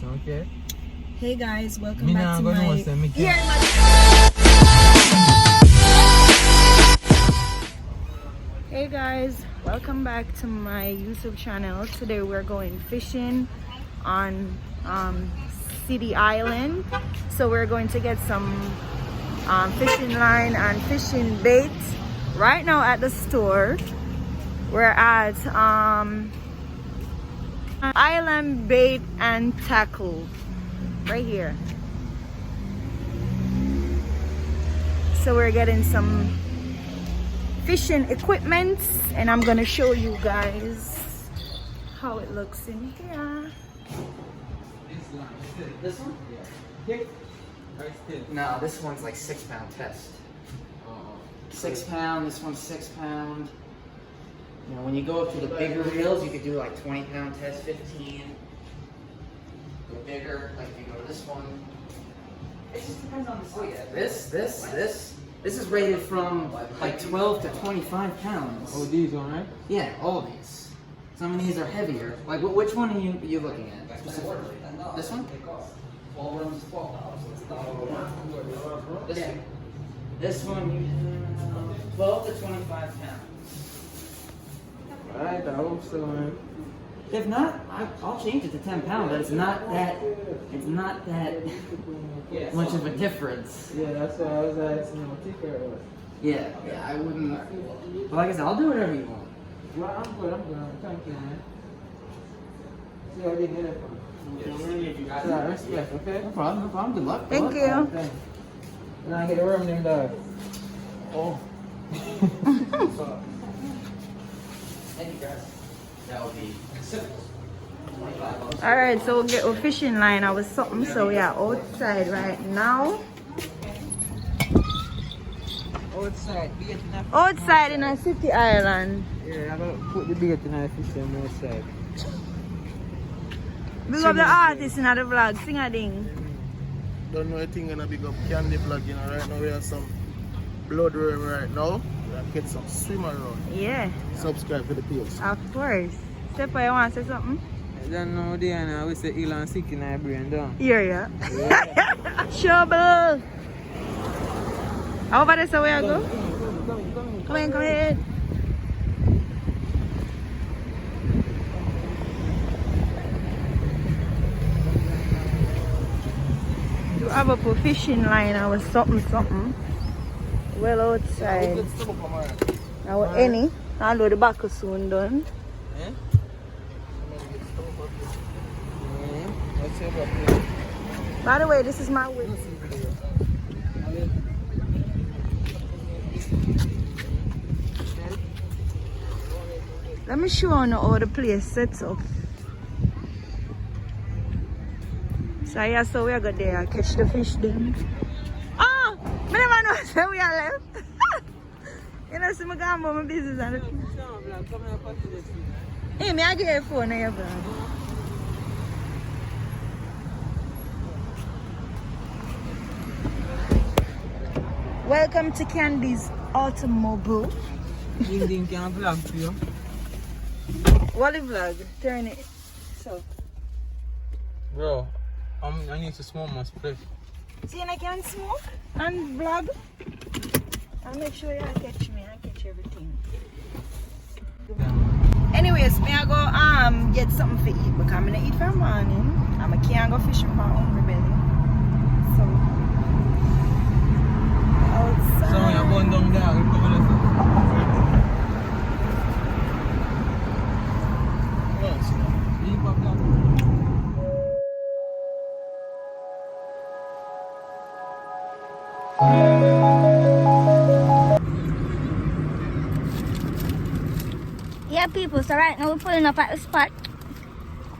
Okay. Hey guys, welcome back to my... Hey guys, welcome back to my YouTube channel. Today we're going fishing on City Island. So we're going to get some fishing line and fishing bait. Right now at the store, we're at Island Bait and Tackle right here. So we're getting some fishing equipment and I'm gonna show you guys how it looks in here. This one? Yeah. No, this one's like 6 pound test. 6 pound, this one's 6 pound. You know, when you go up to the bigger reels, you could do like 20 pound test, 15. Go bigger, like you go to this one. It just depends on the size. Yeah, this is rated from like 12 to 25 pounds. Oh, these one, right? Yeah, all these. Some of these are heavier. Like, which one are you looking at? Specifically? This one? This one, you have 12 to 25 pounds. Alright, I hope so, man. If not, I'll change it to 10 pounds, but it's not that much of a difference. Yeah, that's why I was asking what ticker was. Yeah, I wouldn't. But like I said, I'll do whatever you want. Well, I'm good. Thank you, man. See how I didn't get it from. Yeah, respect, okay? No problem. Good luck. Thank you. Thanks. Now I get a worm named dog. Oh. Thank you, guys. That would be simple. Alright, so we'll get a fishing line or something. So we are outside right now. Outside in a City Island. Yeah, I gotta put the bait in the fish on my side. Big up the artist in the vlog, sing a ding. Don't know anything gonna big up Kandi vlog, you know. Right now we have some bloodworm right now. We have get some swim around. Yeah. Subscribe to the page. Of course. Step, you want to say something? I don't know, Diana. We say Elon sick in our brain, down. Yeah. Shovel. Over there, so where I go? Come in. You have a fishing line or something. Well outside. Now any. I'll do the back soon done. Eh? By the way, this is my whip. Let me show you how the place sets up. So yeah, so we are going there and catch the fish then. Oh! I never know where we are left. You know, so I got my business on the fish. Hey, I get your phone on your vlog. Welcome to Kandi's automobile. Ding can vlog for you. What the vlog? Turn it. So. Bro, I need to smoke my spliff. See, and I can smoke and vlog. I'll make sure you catch me. I catch everything. Anyways, may I go get something to eat because I'm gonna eat for morning. I can't go fishing for my hungry belly. So outside. So you're going down there, you're coming up. Yeah, people, so right now we're pulling up at the spot.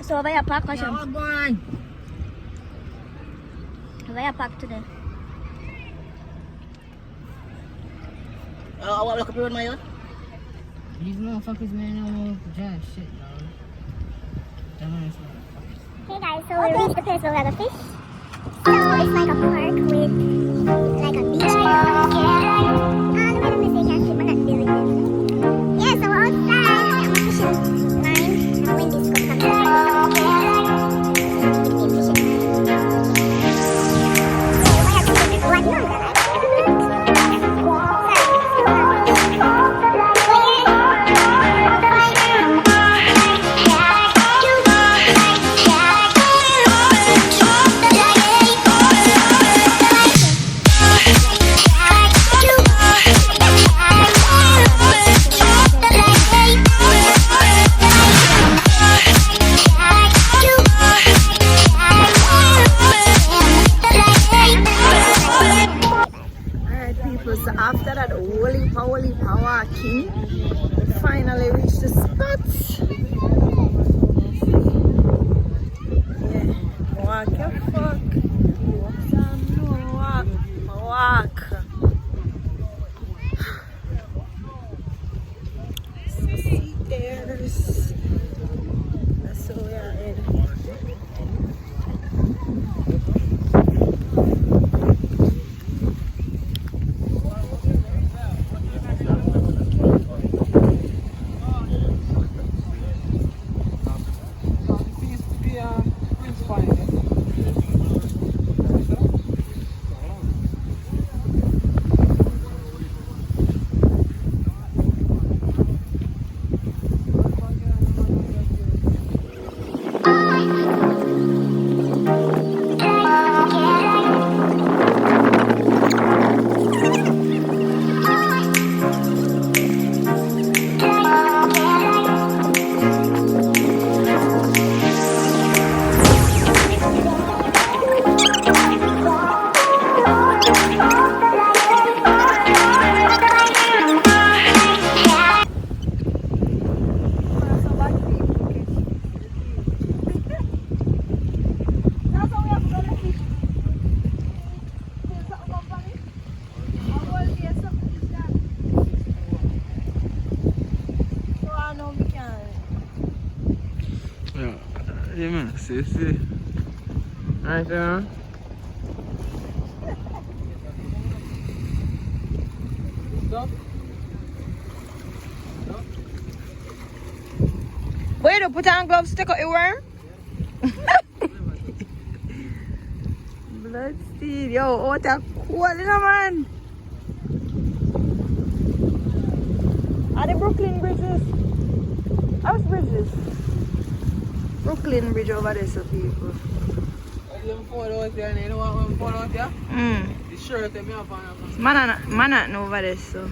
So over here, park caution. Yeah, go on. Over here, park today. I want to look up around my yacht. These motherfuckers, man, don't want to drive shit, dog. Hey guys, so we reached the place where we have a fish. So it's like a park with like a beach area. The weather is saying actually, but not really. Yeah, so we're outside. I'm fishing line. And the wind is coming. see. Right there. Wait, to put on gloves, take out your worm? Blood steed, yo, what a cool man. Are the Brooklyn bridges? How's bridges? Brooklyn bridge over there, so people. Man not over there, so.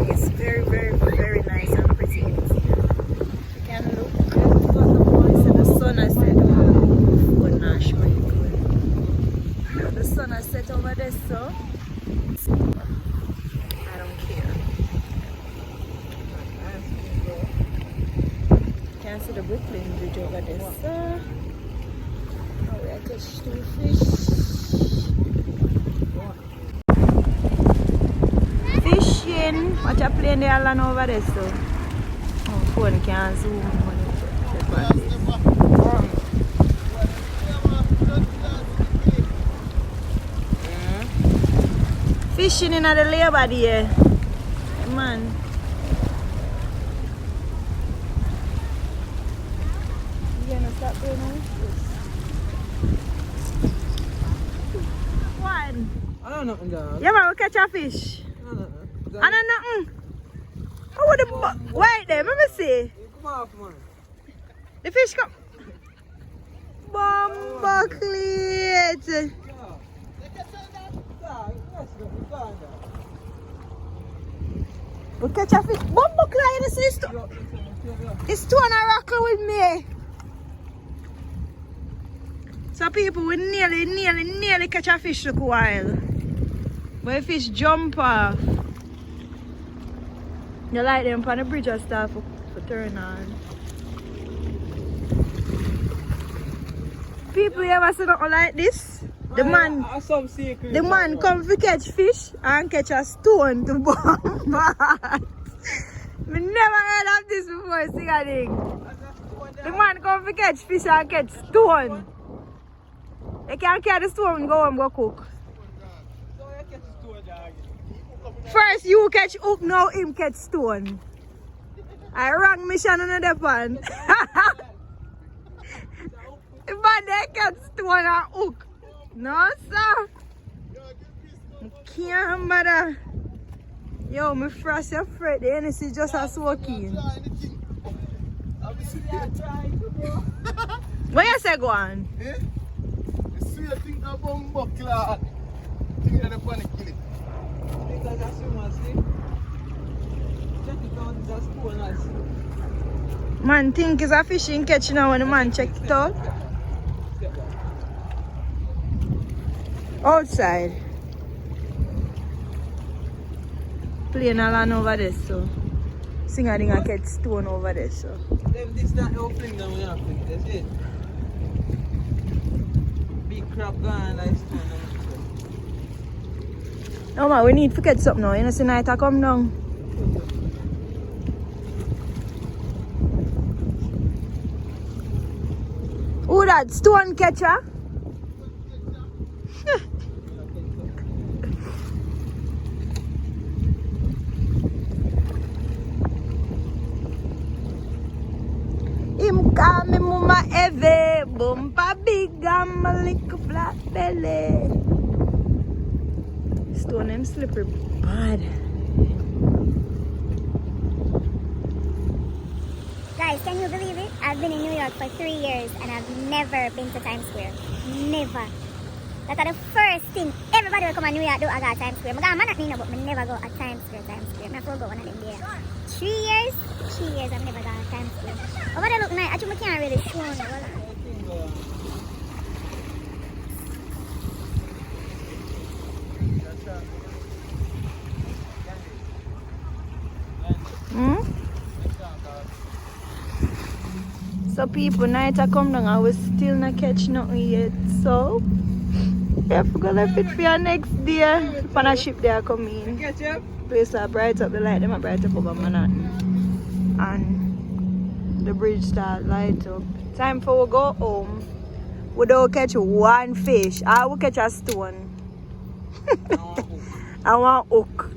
It's very, very, very nice and pretty. You can look. So the sun has set. Oh, now show you. The sun has set over there, so I don't care. You can see the Brooklyn bridge over there, so oh, we are catch 2 fish. Fishing. Watch a plane there land over there, so oh, phone can't zoom. Fishing in the labor there. Hey, man. You gonna stop there now? One. I don't know nothing. Yeah, man, we'll catch a fish. I don't know nothing. Oh, what the wait there, let me see. Come off, man. The fish come. Bomba cleat. We catch a fish. Bumbo cleat, you see? It's two on a rocker with me. So people, we nearly catch a fish look a while. But the fish jump off. You like them on the bridge or stuff for turn on. People you ever see nothing like this? The man come to catch fish and catch a stone to bomb. I never heard of this before, see a thing. The man come to catch fish and catch stone. They can't carry the stone and go home and go cook. First you catch hook, now him catch stone. I rang mission on the pan. But they catch stone and hook. No, sir. I can't bother. Yo, my frost your afraid. The energy just as soaking. What you say, go on? Eh? The sweet thing about buckler. Think that they're going to kill it. Because that's too much, see? Check it out, that's cool, nice. Man, think it's a fishing catch now when the man check it out. Outside. Playing along over there, so. Sing a thing and catch stone over there, so. Them this not no fling down when you fling, that's it. Big crab gone like stone. No man, we need to catch something now. You know, see night I come down. Who that? Stone catcher? Him call me mama Eve, bumper big and my little flat belly. Stone him slippery bad. Guys, can you believe it? I've been in New York for 3 years and I've never been to Times Square. Never. That's the first thing everybody will come to New York do. I got Times Square. I go but I never go at Times Square. I never go one of them there. 3 years? 3 years I've never gone to Times Square. Over there look nice. Actually, I can't really show you. So people, night I come down and we still not catch nothing yet. So Yeah, we're gonna fit for your next day. On a ship they are coming. Place are bright up, the light them are bright up over Manhattan. And the bridge start light up. Time for we go home. We don't catch one fish. I will catch a stone. I want hook.